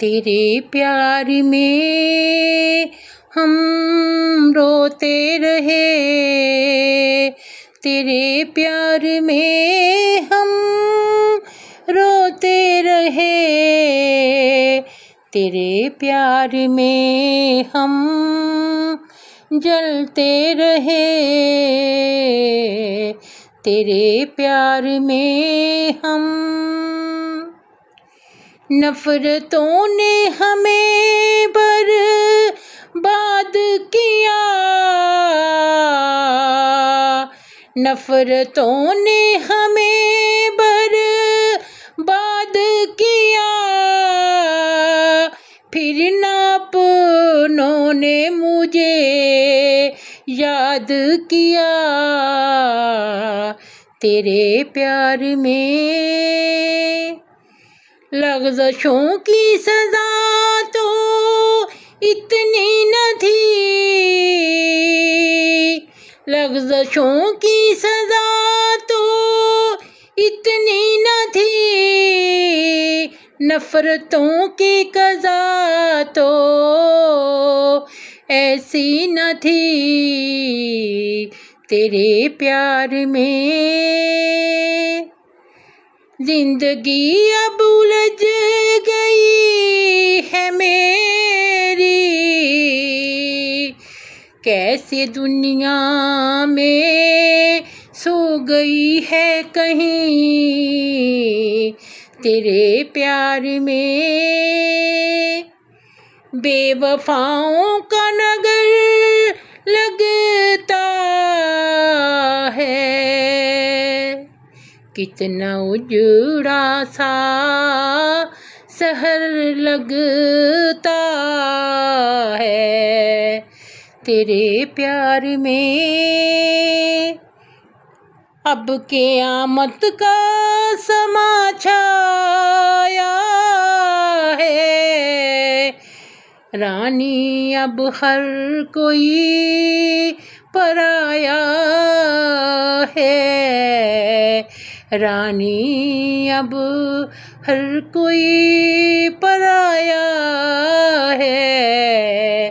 तेरे प्यार में हम रोते रहे, तेरे प्यार में हम रोते रहे, तेरे प्यार में हम जलते रहे, तेरे प्यार में हम। नफरतों ने हमें बर्बाद किया, नफरतों ने हमें बर्बाद किया, फिर ना अपनों ने मुझे याद किया, तेरे प्यार में। लग़्ज़शों की सज़ा तो इतनी न थी, लग़्ज़शों की सज़ा तो इतनी न थी, नफ़रतों की क़ज़ा तो ऐसी न थी, तेरे प्यार में। ज़िंदगी अब उलझ गई है मेरी, कैसे दुनिया में सो गई है कहीं, तेरे प्यार में। बेवफाओं का नगर लगता है, कितना उजड़ा सा शहर लगता है, तेरे प्यार में। अब क़यामत का समा छाया है, रानी अब हर कोई पराया है, रानी अब हर कोई पराया है,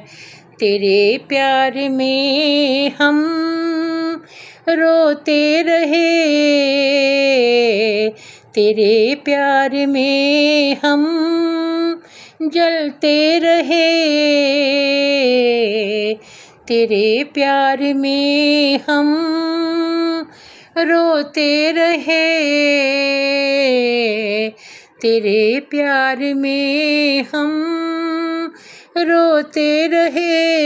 तेरे प्यार में हम रोते रहे, तेरे प्यार में हम जलते रहे, तेरे प्यार में हम रोते रहे, तेरे प्यार में हम रोते रहे।